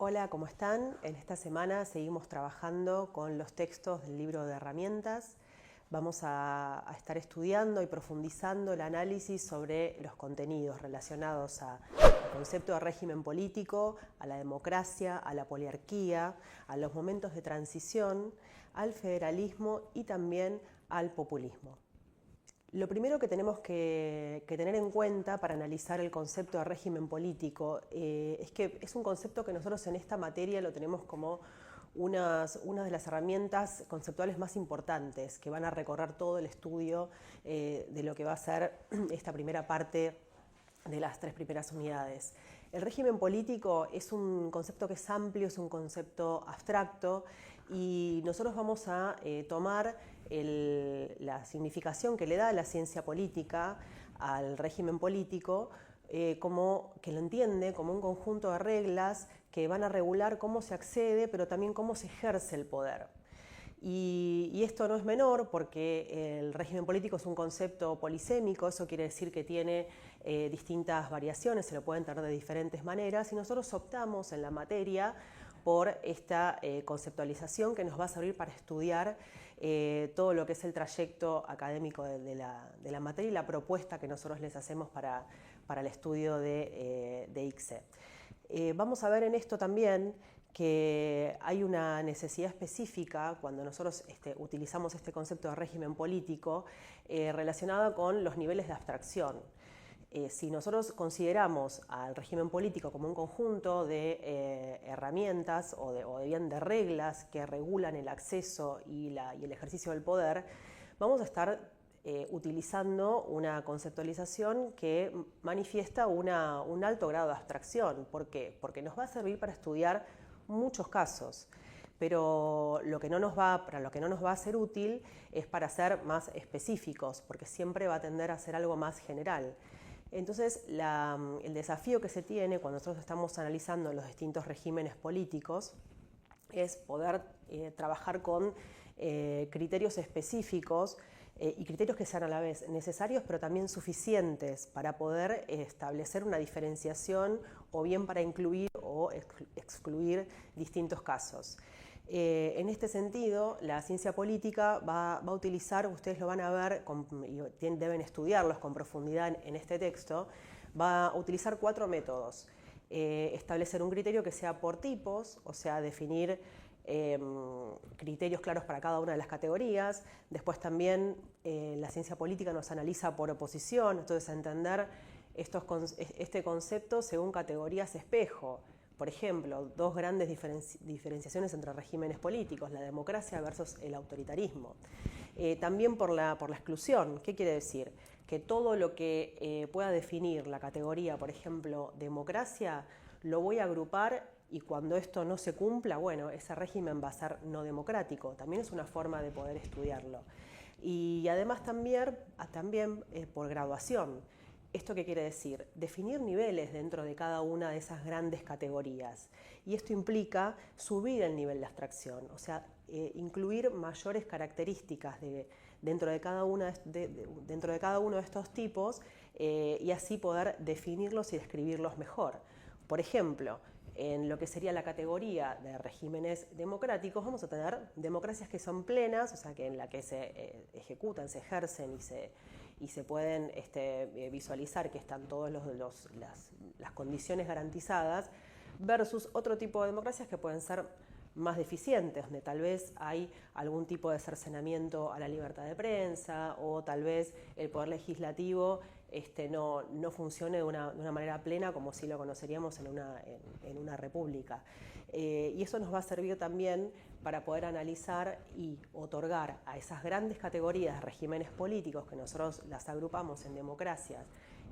Hola, ¿cómo están? En esta semana seguimos trabajando con los textos del libro de herramientas. Vamos a estar estudiando y profundizando el análisis sobre los contenidos relacionados al concepto de régimen político, a la democracia, a la poliarquía, a los momentos de transición, al federalismo y también al populismo. Lo primero que tenemos que tener en cuenta para analizar el concepto de régimen político es que es un concepto que nosotros en esta materia lo tenemos como una de las herramientas conceptuales más importantes que van a recorrer todo el estudio de lo que va a ser esta primera parte de las 3 primeras unidades. El régimen político es un concepto que es amplio, es un concepto abstracto y nosotros vamos a tomar la significación que le da la ciencia política al régimen político como que lo entiende como un conjunto de reglas que van a regular cómo se accede, pero también cómo se ejerce el poder. Y esto no es menor porque el régimen político es un concepto polisémico, eso quiere decir que tiene distintas variaciones, se lo pueden tener de diferentes maneras, y nosotros optamos en la materia por esta conceptualización que nos va a servir para estudiar todo lo que es el trayecto académico de la materia y la propuesta que nosotros les hacemos para el estudio de ICSE. Vamos a ver en esto también que hay una necesidad específica cuando nosotros utilizamos este concepto de régimen político relacionada con los niveles de abstracción. Si nosotros consideramos al régimen político como un conjunto de herramientas o bien de reglas que regulan el acceso y el ejercicio del poder, vamos a estar utilizando una conceptualización que manifiesta un alto grado de abstracción. ¿Por qué? Porque nos va a servir para estudiar muchos casos, pero para lo que no nos va a ser útil es para ser más específicos, porque siempre va a tender a ser algo más general. Entonces, el desafío que se tiene cuando nosotros estamos analizando los distintos regímenes políticos es poder trabajar con criterios específicos y criterios que sean a la vez necesarios pero también suficientes para poder establecer una diferenciación o bien para incluir o excluir distintos casos. En este sentido, la ciencia política va a utilizar, ustedes lo van a ver y deben estudiarlos con profundidad en este texto, va a utilizar 4 métodos. Establecer un criterio que sea por tipos, o sea, definir criterios claros para cada una de las categorías. Después también la ciencia política nos analiza por oposición, entonces entender este concepto según categorías espejo. Por ejemplo, 2 grandes diferenciaciones entre regímenes políticos, la democracia versus el autoritarismo. También por la exclusión. ¿Qué quiere decir? Que todo lo que pueda definir la categoría, por ejemplo, democracia, lo voy a agrupar y cuando esto no se cumpla, bueno, ese régimen va a ser no democrático. También es una forma de poder estudiarlo. Y además también por graduación. ¿Esto qué quiere decir? Definir niveles dentro de cada una de esas grandes categorías. Y esto implica subir el nivel de abstracción, o sea, incluir mayores características dentro de cada uno de estos tipos y así poder definirlos y describirlos mejor. Por ejemplo, en lo que sería la categoría de regímenes democráticos, vamos a tener democracias que son plenas, o sea, que en la que se ejecutan, se ejercen y se pueden visualizar que están todas las condiciones garantizadas, versus otro tipo de democracias que pueden ser más deficientes, donde tal vez hay algún tipo de cercenamiento a la libertad de prensa o tal vez el poder legislativo no funcione de una manera plena como si lo conoceríamos en una república. Y eso nos va a servir también para poder analizar y otorgar a esas grandes categorías de regímenes políticos que nosotros las agrupamos en democracias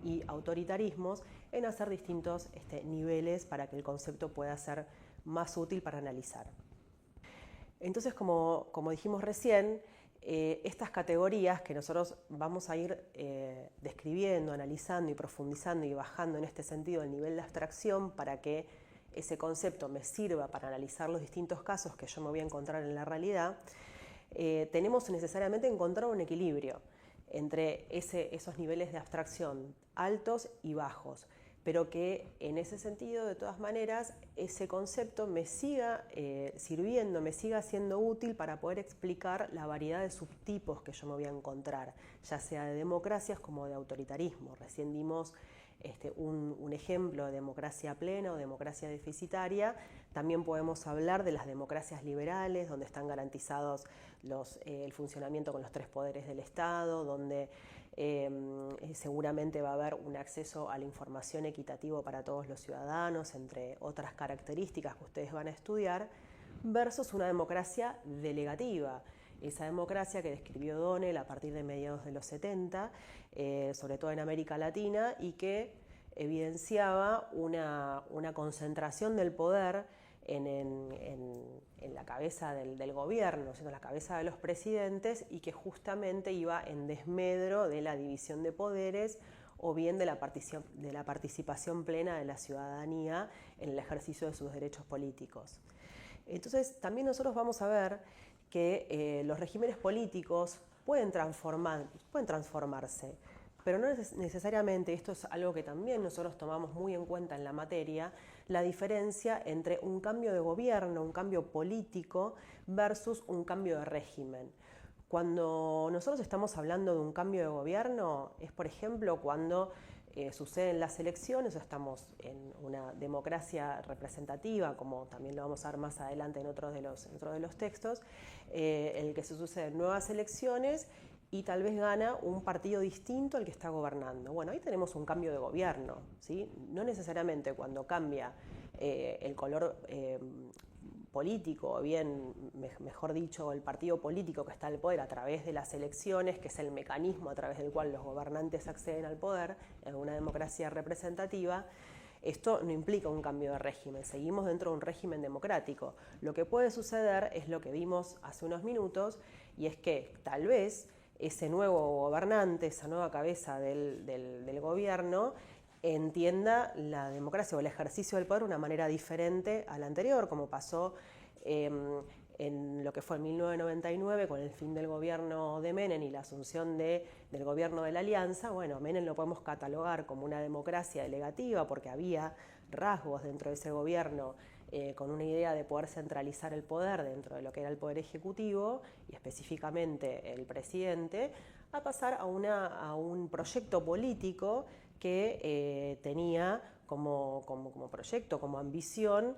y autoritarismos, en hacer distintos niveles para que el concepto pueda ser más útil para analizar. Entonces, como dijimos recién, estas categorías que nosotros vamos a ir describiendo, analizando y profundizando y bajando en este sentido el nivel de abstracción para que ese concepto me sirva para analizar los distintos casos que yo me voy a encontrar en la realidad, tenemos necesariamente que encontrar un equilibrio entre esos niveles de abstracción altos y bajos. pero que en ese sentido, de todas maneras, ese concepto me siga sirviendo, me siga siendo útil para poder explicar la variedad de subtipos que yo me voy a encontrar, ya sea de democracias como de autoritarismo. Recién dimos un ejemplo de democracia plena o democracia deficitaria. También podemos hablar de las democracias liberales, donde están garantizados el funcionamiento con los 3 poderes del Estado, donde seguramente va a haber un acceso a la información equitativo para todos los ciudadanos, entre otras características que ustedes van a estudiar, versus una democracia delegativa. Esa democracia que describió Donnell a partir de mediados de los 70, sobre todo en América Latina, y que evidenciaba una concentración del poder en la cabeza del gobierno, en la cabeza de los presidentes, y que justamente iba en desmedro de la división de poderes o bien de la participación plena de la ciudadanía en el ejercicio de sus derechos políticos. Entonces, también nosotros vamos a ver que los regímenes políticos pueden transformarse, pero no necesariamente, esto es algo que también nosotros tomamos muy en cuenta en la materia, la diferencia entre un cambio de gobierno, un cambio político, versus un cambio de régimen. Cuando nosotros estamos hablando de un cambio de gobierno, es por ejemplo cuando suceden las elecciones, o estamos en una democracia representativa, como también lo vamos a ver más adelante en otros de los textos, en el que se suceden nuevas elecciones y tal vez gana un partido distinto al que está gobernando. Bueno, ahí tenemos un cambio de gobierno, ¿sí? No necesariamente cuando cambia el color político, o bien, mejor dicho, el partido político que está al poder a través de las elecciones, que es el mecanismo a través del cual los gobernantes acceden al poder en una democracia representativa. Esto no implica un cambio de régimen, seguimos dentro de un régimen democrático. Lo que puede suceder es lo que vimos hace unos minutos, y es que tal vez ese nuevo gobernante, esa nueva cabeza del gobierno, entienda la democracia o el ejercicio del poder de una manera diferente a la anterior, como pasó en lo que fue en 1999 con el fin del gobierno de Menem y la asunción del gobierno de la Alianza. Bueno, Menem lo podemos catalogar como una democracia delegativa porque había rasgos dentro de ese gobierno con una idea de poder centralizar el poder dentro de lo que era el poder ejecutivo y específicamente el presidente, a pasar a un proyecto político que tenía como proyecto, como ambición,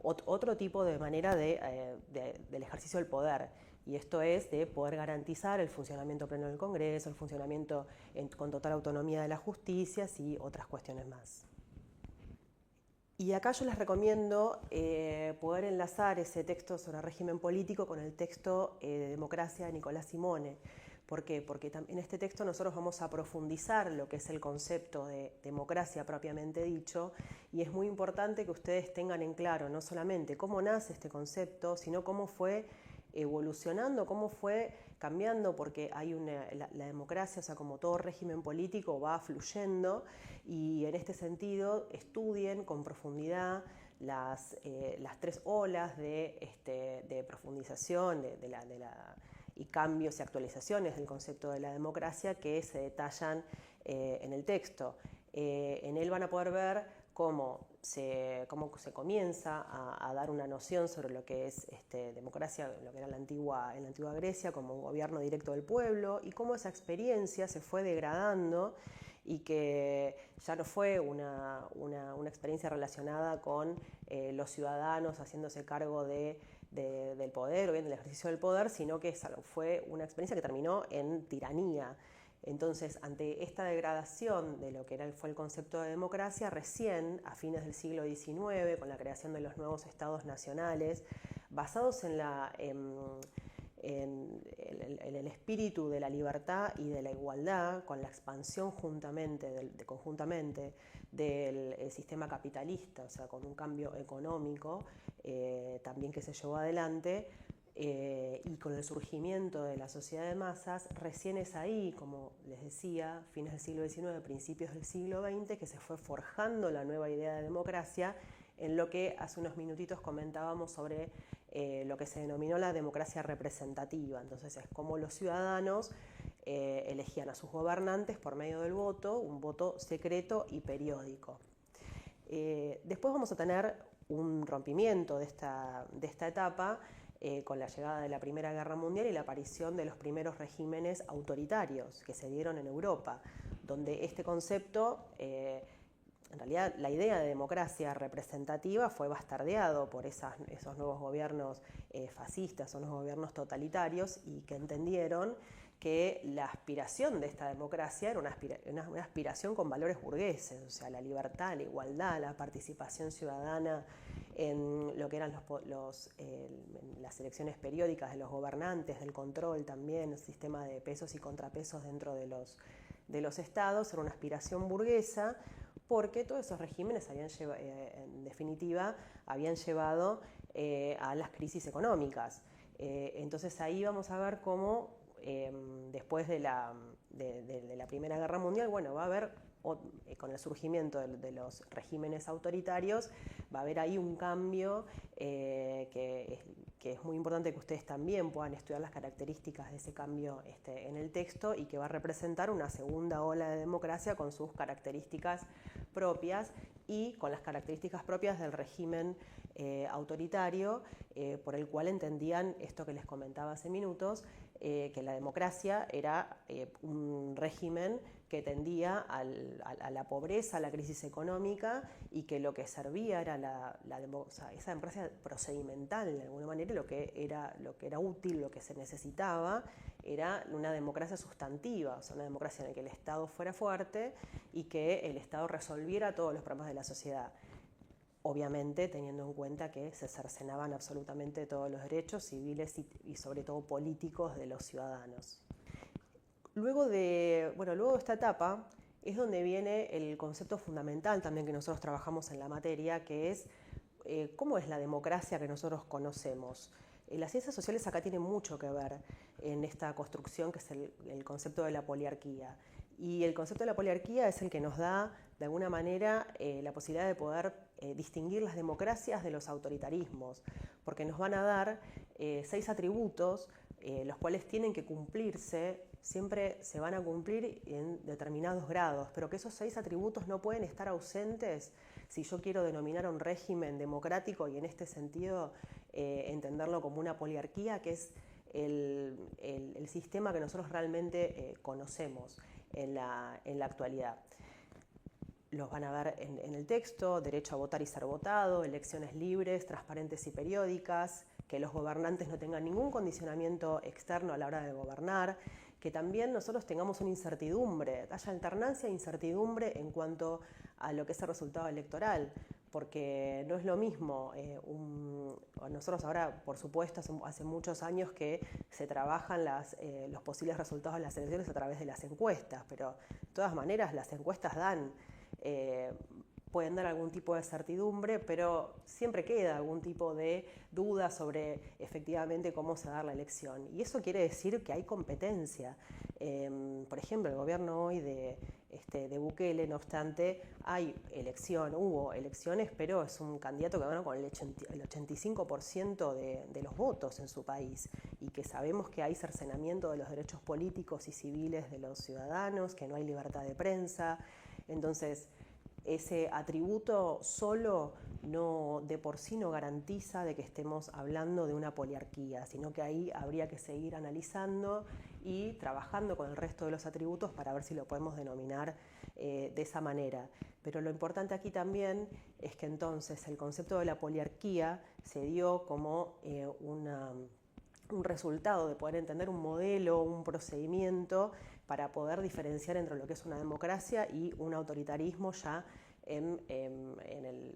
otro tipo de manera del ejercicio del poder. Y esto es de poder garantizar el funcionamiento pleno del Congreso, el funcionamiento con total autonomía de la justicia y otras cuestiones más. Y acá yo les recomiendo poder enlazar ese texto sobre régimen político con el texto de Democracia de Nicolás Simone. ¿Por qué? Porque en este texto nosotros vamos a profundizar lo que es el concepto de democracia propiamente dicho, y es muy importante que ustedes tengan en claro no solamente cómo nace este concepto, sino cómo fue evolucionando, cómo fue cambiando, porque hay la democracia, o sea, como todo régimen político, va fluyendo, y en este sentido estudien con profundidad las 3 olas de profundización y cambios y actualizaciones del concepto de la democracia que se detallan en el texto. En él van a poder ver cómo se comienza a dar una noción sobre lo que es democracia, lo que era en la antigua Grecia, como un gobierno directo del pueblo, y cómo esa experiencia se fue degradando y que ya no fue una experiencia relacionada con los ciudadanos haciéndose cargo del poder o bien del ejercicio del poder, sino que fue una experiencia que terminó en tiranía. Entonces, ante esta degradación de lo que fue el concepto de democracia, recién a fines del siglo XIX, con la creación de los nuevos estados nacionales, basados en el espíritu de la libertad y de la igualdad, con la expansión conjuntamente del sistema capitalista, o sea, con un cambio económico también que se llevó adelante, y con el surgimiento de la sociedad de masas, recién es ahí, como les decía, fines del siglo XIX, principios del siglo XX, que se fue forjando la nueva idea de democracia, en lo que hace unos minutitos comentábamos sobre lo que se denominó la democracia representativa. Entonces es como los ciudadanos elegían a sus gobernantes por medio del voto, un voto secreto y periódico. Después vamos a tener un rompimiento de esta etapa con la llegada de la Primera Guerra Mundial y la aparición de los primeros regímenes autoritarios que se dieron en Europa, donde este concepto, en realidad la idea de democracia representativa fue bastardeado por esos nuevos gobiernos fascistas o nuevos gobiernos totalitarios, y que entendieron que la aspiración de esta democracia era una aspiración con valores burgueses, o sea, la libertad, la igualdad, la participación ciudadana en lo que eran las elecciones periódicas de los gobernantes, del control también, el sistema de pesos y contrapesos dentro de los estados, era una aspiración burguesa, porque todos esos regímenes en definitiva habían llevado a las crisis económicas. Entonces ahí vamos a ver cómo después de la Primera Guerra Mundial, bueno, va a haber, con el surgimiento de los regímenes autoritarios, va a haber ahí un cambio que es muy importante que ustedes también puedan estudiar las características de ese cambio en el texto, y que va a representar una segunda ola de democracia con sus características propias y con las características propias del régimen autoritario, por el cual entendían esto que les comentaba hace minutos, que la democracia era un régimen que tendía a la pobreza, a la crisis económica, y que lo que servía era esa democracia procedimental, de alguna manera, lo que era útil, lo que se necesitaba, era una democracia sustantiva, o sea, una democracia en la que el Estado fuera fuerte y que el Estado resolviera todos los problemas de la sociedad. Obviamente teniendo en cuenta que se cercenaban absolutamente todos los derechos civiles y sobre todo políticos de los ciudadanos. Luego de esta etapa es donde viene el concepto fundamental también que nosotros trabajamos en la materia, que es cómo es la democracia que nosotros conocemos. Las ciencias sociales acá tienen mucho que ver en esta construcción, que es el concepto de la poliarquía. Y el concepto de la poliarquía es el que nos da, de alguna manera, la posibilidad de poder distinguir las democracias de los autoritarismos, porque nos van a dar 6 atributos, los cuales tienen que cumplirse, siempre se van a cumplir en determinados grados, pero que esos 6 atributos no pueden estar ausentes si yo quiero denominar a un régimen democrático, y en este sentido entenderlo como una poliarquía, que es el sistema que nosotros realmente conocemos en la actualidad. Los van a ver en el texto: derecho a votar y ser votado, elecciones libres, transparentes y periódicas, que los gobernantes no tengan ningún condicionamiento externo a la hora de gobernar, que también nosotros tengamos una incertidumbre, haya alternancia e incertidumbre en cuanto a lo que es el resultado electoral, porque no es lo mismo, nosotros ahora, por supuesto, hace muchos años que se trabajan los posibles resultados de las elecciones a través de las encuestas, pero de todas maneras las encuestas pueden dar algún tipo de certidumbre, pero siempre queda algún tipo de duda sobre efectivamente cómo se va a dar la elección. Y eso quiere decir que hay competencia. Por ejemplo, el gobierno hoy de Bukele, no obstante, hubo elecciones, pero es un candidato que ganó con el 85% de los votos en su país, y que sabemos que hay cercenamiento de los derechos políticos y civiles de los ciudadanos, que no hay libertad de prensa. Entonces, ese atributo solo de por sí no garantiza de que estemos hablando de una poliarquía, sino que ahí habría que seguir analizando y trabajando con el resto de los atributos para ver si lo podemos denominar de esa manera. Pero lo importante aquí también es que entonces el concepto de la poliarquía se dio como un resultado de poder entender un modelo, un procedimiento para poder diferenciar entre lo que es una democracia y un autoritarismo ya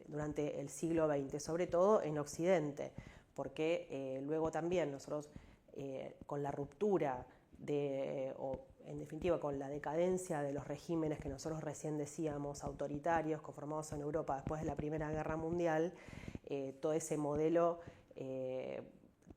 durante el siglo XX, sobre todo en Occidente, porque luego también nosotros con la ruptura en definitiva con la decadencia de los regímenes que nosotros recién decíamos autoritarios conformados en Europa después de la Primera Guerra Mundial, todo ese modelo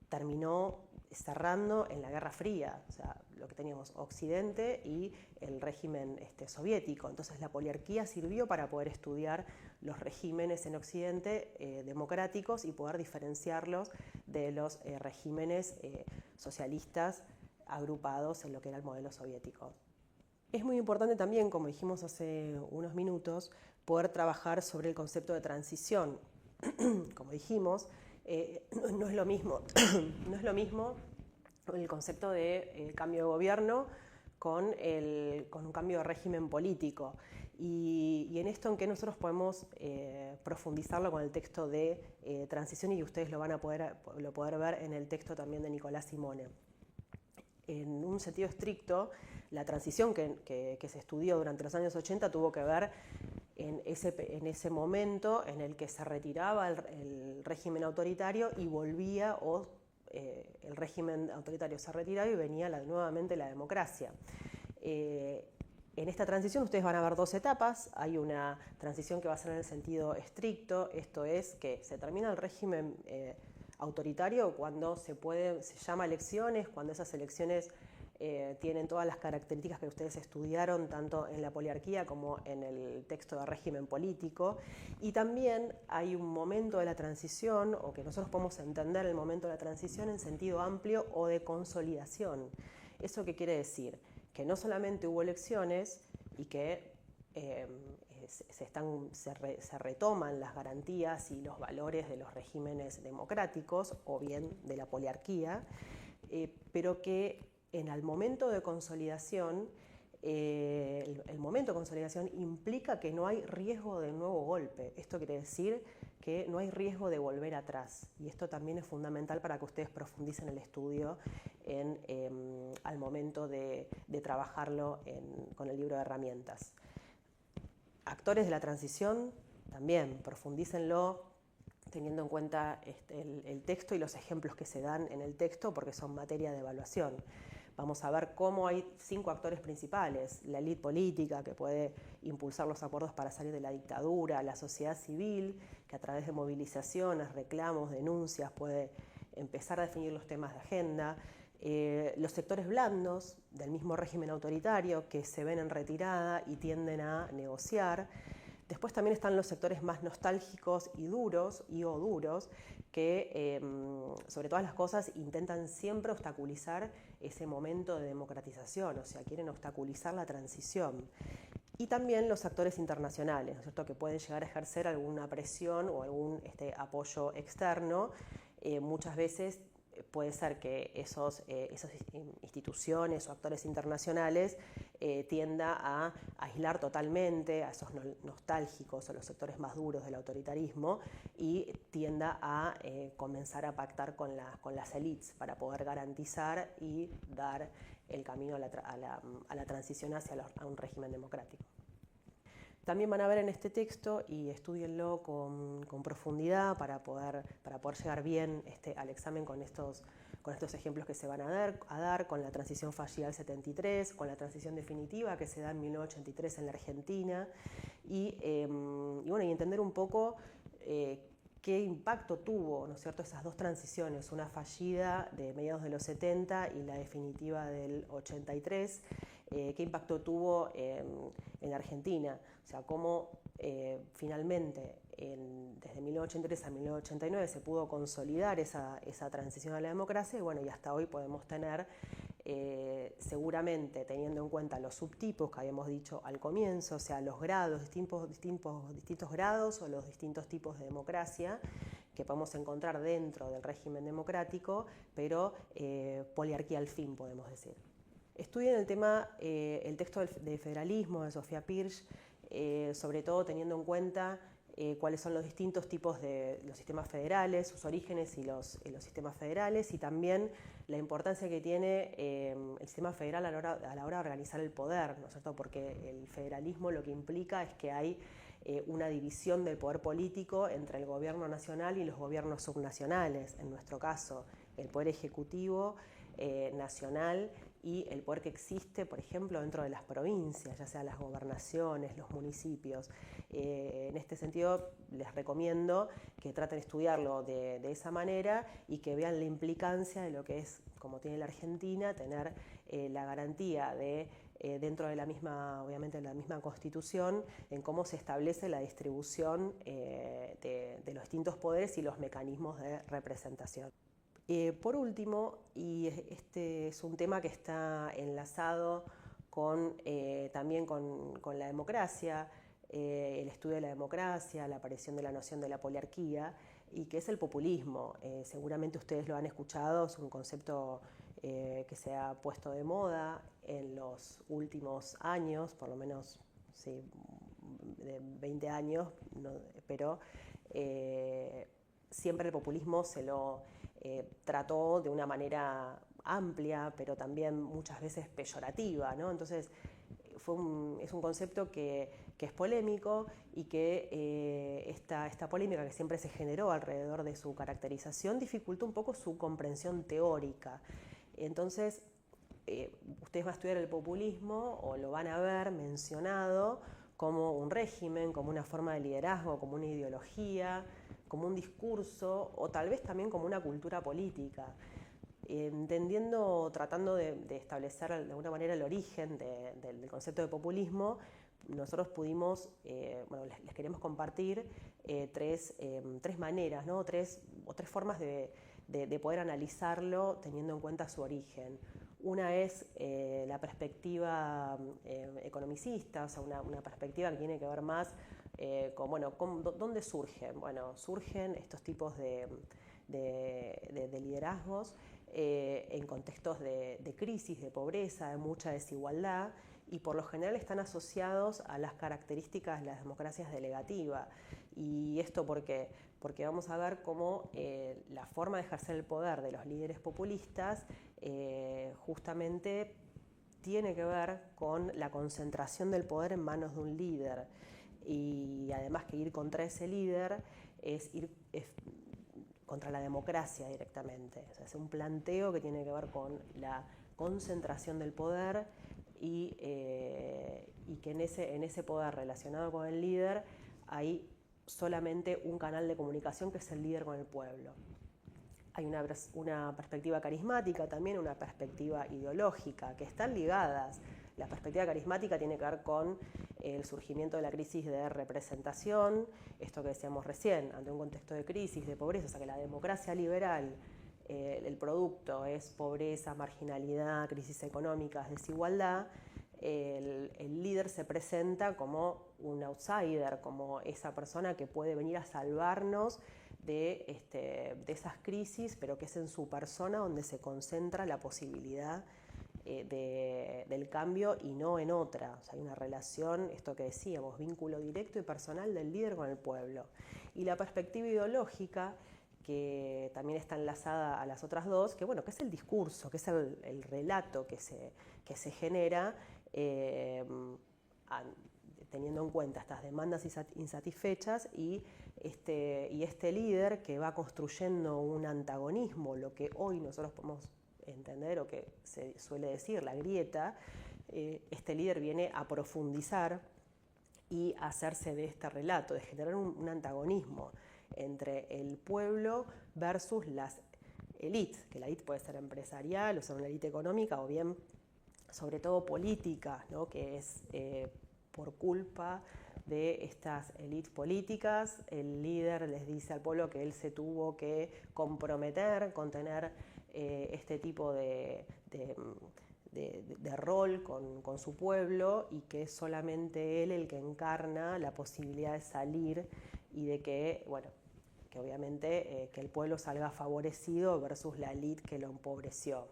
terminó cerrando en la Guerra Fría, o sea, lo que teníamos Occidente y el régimen soviético. Entonces la poliarquía sirvió para poder estudiar los regímenes en Occidente democráticos y poder diferenciarlos de los regímenes socialistas agrupados en lo que era el modelo soviético. Es muy importante también, como dijimos hace unos minutos, poder trabajar sobre el concepto de transición. Como dijimos, no es lo mismo, no es lo mismo el concepto de cambio de gobierno con un cambio de régimen político. Y en esto en que nosotros podemos profundizarlo con el texto de transición, y ustedes lo van a poder ver en el texto también de Nicolás Simone. En un sentido estricto, la transición que se estudió durante los años 80 tuvo que ver en ese momento en el que se retiraba el régimen autoritario y volvía, o el régimen autoritario se retiraba y venía nuevamente la democracia. En esta transición ustedes van a ver dos etapas. Hay una transición que va a ser en el sentido estricto, esto es que se termina el régimen autoritario cuando se llama elecciones, cuando esas elecciones tienen todas las características que ustedes estudiaron tanto en la poliarquía como en el texto de régimen político. Y también hay un momento de la transición, o que nosotros podemos entender el momento de la transición en sentido amplio o de consolidación. ¿Eso qué quiere decir? Que no solamente hubo elecciones y que se retoman las garantías y los valores de los regímenes democráticos o bien de la poliarquía, pero que en el momento de consolidación, el momento de consolidación implica que no hay riesgo de nuevo golpe. Esto quiere decir que no hay riesgo de volver atrás. Y esto también es fundamental para que ustedes profundicen el estudio al momento de trabajarlo con el libro de herramientas. Actores de la transición, también profundícenlo teniendo en cuenta el texto y los ejemplos que se dan en el texto, porque son materia de evaluación. Vamos a ver cómo hay 5 actores principales: la élite política, que puede impulsar los acuerdos para salir de la dictadura; la sociedad civil, que a través de movilizaciones, reclamos, denuncias puede empezar a definir los temas de agenda; los sectores blandos del mismo régimen autoritario, que se ven en retirada y tienden a negociar. Después también están los sectores más nostálgicos y duros, que sobre todas las cosas intentan siempre obstaculizar ese momento de democratización, o sea, quieren obstaculizar la transición. Y también los actores internacionales, ¿no es cierto?, que pueden llegar a ejercer alguna presión o algún apoyo externo. Muchas veces puede ser que esas instituciones o actores internacionales tienda a aislar totalmente a esos nostálgicos o los sectores más duros del autoritarismo, y tienda a comenzar a pactar con las élites para poder garantizar y dar el camino a la transición a un régimen democrático. También van a ver en este texto, y estúdienlo con profundidad para poder llegar bien al examen con estos ejemplos que se van a dar, con la transición fallida del 73, con la transición definitiva que se da en 1983 en la Argentina, y entender un poco qué impacto tuvo, ¿no es cierto?, esas dos transiciones, una fallida de mediados de los 70 y la definitiva del 83, qué impacto tuvo en la Argentina, o sea, cómo finalmente desde 1983 a 1989 se pudo consolidar esa transición a la democracia, y hasta hoy podemos tener, seguramente teniendo en cuenta los subtipos que habíamos dicho al comienzo, o sea, los grados, distintos grados o los distintos tipos de democracia que podemos encontrar dentro del régimen democrático, pero poliarquía al fin, podemos decir. Estudien el texto de federalismo de Sofía Pirch, sobre todo teniendo en cuenta cuáles son los distintos tipos de los sistemas federales, sus orígenes y los sistemas federales, y también la importancia que tiene el sistema federal a la hora de organizar el poder, ¿no es cierto?, porque el federalismo lo que implica es que hay una división del poder político entre el gobierno nacional y los gobiernos subnacionales, en nuestro caso el poder ejecutivo nacional y el poder que existe, por ejemplo, dentro de las provincias, ya sea las gobernaciones, los municipios. En este sentido, les recomiendo que traten de estudiarlo de esa manera y que vean la implicancia de lo que es, como tiene la Argentina, tener la garantía de dentro de la misma, obviamente, de la misma Constitución, en cómo se establece la distribución de los distintos poderes y los mecanismos de representación. Por último, y este es un tema que está enlazado también con la democracia, el estudio de la democracia, la aparición de la noción de la poliarquía, y que es el populismo. Seguramente ustedes lo han escuchado, es un concepto que se ha puesto de moda en los últimos años, por lo menos sí, de 20 años, no, pero siempre el populismo se lo trató de una manera amplia, pero también muchas veces peyorativa, ¿no? Entonces, es un concepto que es polémico y que esta polémica que siempre se generó alrededor de su caracterización dificultó un poco su comprensión teórica. Entonces, ustedes van a estudiar el populismo o lo van a ver mencionado como un régimen, como una forma de liderazgo, como una ideología, como un discurso o tal vez también como una cultura política. Tratando de establecer de alguna manera el origen del concepto de populismo, nosotros pudimos, les queremos compartir tres maneras, ¿no? tres formas de poder analizarlo teniendo en cuenta su origen. Una es la perspectiva economicista, o sea, una perspectiva que tiene que ver más con dónde surgen. Bueno, surgen estos tipos de liderazgos en contextos de crisis, de pobreza, de mucha desigualdad, y por lo general están asociados a las características de las democracias delegativas. Y esto porque vamos a ver cómo la forma de ejercer el poder de los líderes populistas justamente tiene que ver con la concentración del poder en manos de un líder. Y además que ir contra ese líder es ir contra la democracia directamente. O sea, es un planteo que tiene que ver con la concentración del poder y que en ese poder relacionado con el líder hay solamente un canal de comunicación que es el líder con el pueblo. Hay una perspectiva carismática también, una perspectiva ideológica, que están ligadas. La perspectiva carismática tiene que ver con el surgimiento de la crisis de representación, esto que decíamos recién, ante un contexto de crisis, de pobreza, o sea que la democracia liberal, el producto es pobreza, marginalidad, crisis económicas, desigualdad. El líder se presenta como un outsider, como esa persona que puede venir a salvarnos de esas crisis, pero que es en su persona donde se concentra la posibilidad del cambio y no en otra. O sea, hay una relación, esto que decíamos, vínculo directo y personal del líder con el pueblo. Y la perspectiva ideológica, que también está enlazada a las otras dos, que es el discurso, que es el relato que se genera teniendo en cuenta estas demandas insatisfechas y este líder que va construyendo un antagonismo, lo que hoy nosotros podemos entender o que se suele decir la grieta. Este líder viene a profundizar y a hacerse de este relato, de generar un antagonismo entre el pueblo versus las élites, que la élite puede ser empresarial o ser una élite económica o bien sobre todo política, ¿no? Que es por culpa de estas élites políticas, el líder les dice al pueblo que él se tuvo que comprometer con tener este tipo de rol con su pueblo y que es solamente él el que encarna la posibilidad de salir y de que, que obviamente que el pueblo salga favorecido versus la élite que lo empobreció.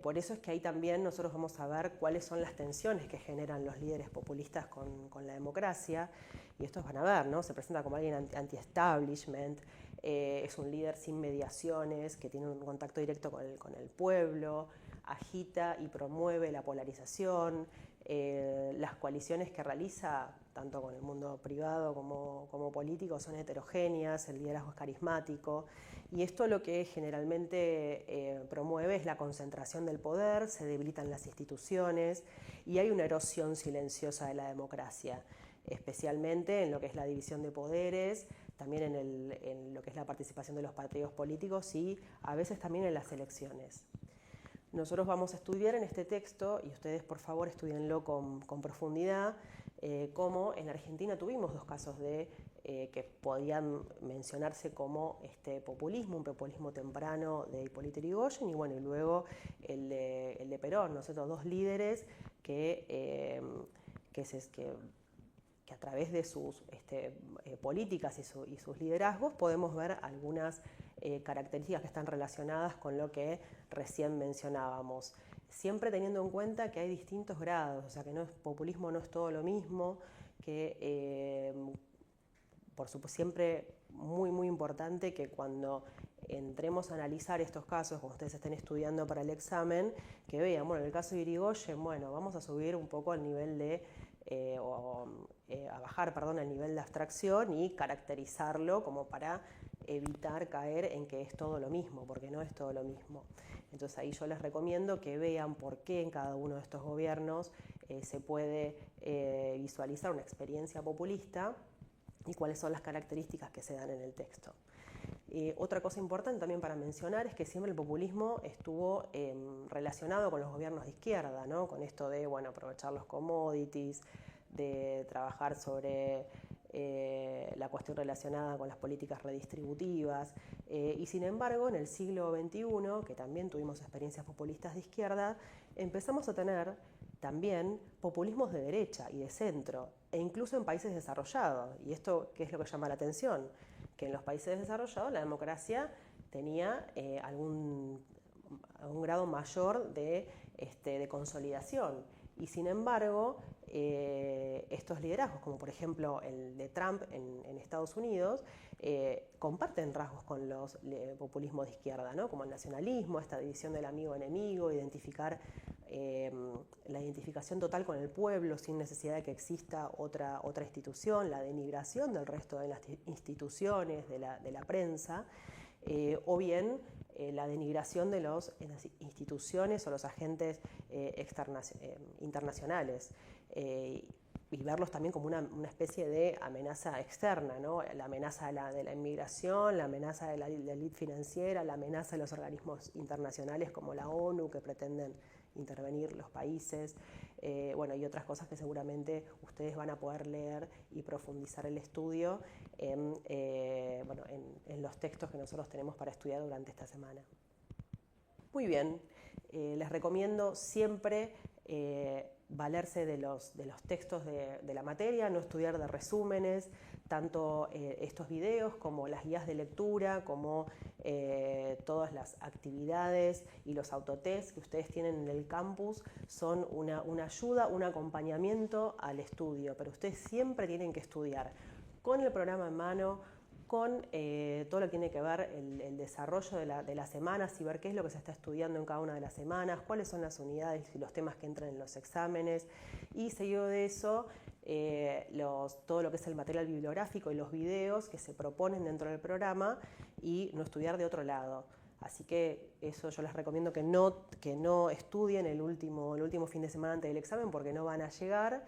Por eso es que ahí también nosotros vamos a ver cuáles son las tensiones que generan los líderes populistas con la democracia, y estos van a ver, ¿no? Se presenta como alguien anti-establishment, es un líder sin mediaciones, que tiene un contacto directo con el pueblo, agita y promueve la polarización, las coaliciones que realiza, tanto con el mundo privado como político, son heterogéneas, el liderazgo es carismático, y esto lo que generalmente promueve es la concentración del poder, se debilitan las instituciones y hay una erosión silenciosa de la democracia, especialmente en lo que es la división de poderes, también en lo que es la participación de los partidos políticos y a veces también en las elecciones. Nosotros vamos a estudiar en este texto, y ustedes por favor estudienlo con profundidad, cómo en Argentina tuvimos dos casos de que podían mencionarse como populismo, un populismo temprano de Hipólito Yrigoyen y bueno, y luego el de Perón, ¿no es cierto? Dos líderes que a través de sus políticas y sus liderazgos podemos ver algunas características que están relacionadas con lo que recién mencionábamos. Siempre teniendo en cuenta que hay distintos grados, o sea que populismo no es todo lo mismo, que por supuesto siempre muy importante que cuando entremos a analizar estos casos, cuando ustedes estén estudiando para el examen, que vean, bueno, en el caso de Yrigoyen, bueno, vamos a subir un poco el nivel de a bajar, perdón, el nivel de abstracción y caracterizarlo como para evitar caer en que es todo lo mismo, porque no es todo lo mismo. Entonces ahí yo les recomiendo que vean por qué en cada uno de estos gobiernos se puede visualizar una experiencia populista y cuáles son las características que se dan en el texto. Otra cosa importante también para mencionar es que siempre el populismo estuvo relacionado con los gobiernos de izquierda, ¿no? Con esto de bueno, aprovechar los commodities, de trabajar sobre la cuestión relacionada con las políticas redistributivas. Y sin embargo, en el siglo XXI, que también tuvimos experiencias populistas de izquierda, empezamos a tener también populismos de derecha y de centro, e incluso en países desarrollados. ¿Y esto qué es lo que llama la atención? Que en los países desarrollados la democracia tenía algún grado mayor de consolidación. Y sin embargo, estos liderazgos, como por ejemplo el de Trump en Estados Unidos, comparten rasgos con los populismos de izquierda, ¿no? Como el nacionalismo, esta división del amigo-enemigo, la identificación total con el pueblo sin necesidad de que exista otra institución, la denigración del resto de las instituciones, de la prensa, o bien la denigración de las instituciones o los agentes internacionales. Y verlos también como una especie de amenaza externa, ¿no? La amenaza de la inmigración, la amenaza de la élite financiera, la amenaza de los organismos internacionales como la ONU que pretenden intervenir los países, bueno, y otras cosas que seguramente ustedes van a poder leer y profundizar el estudio en los textos que nosotros tenemos para estudiar durante esta semana. Muy bien, les recomiendo siempre valerse de los textos de la materia, no estudiar de resúmenes, tanto estos videos como las guías de lectura, como todas las actividades y los autotest que ustedes tienen en el campus son una ayuda, un acompañamiento al estudio, pero ustedes siempre tienen que estudiar con el programa en mano, con todo lo que tiene que ver el desarrollo de las semanas y ver qué es lo que se está estudiando en cada una de las semanas, cuáles son las unidades y los temas que entran en los exámenes, y seguido de eso todo lo que es el material bibliográfico y los videos que se proponen dentro del programa y no estudiar de otro lado. Así que eso yo les recomiendo que no estudien el último fin de semana antes del examen porque no van a llegar.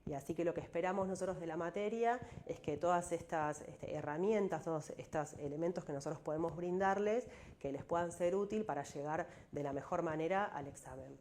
Y así que lo que esperamos nosotros de la materia es que todas estas herramientas, todos estos elementos que nosotros podemos brindarles, que les puedan ser útil para llegar de la mejor manera al examen.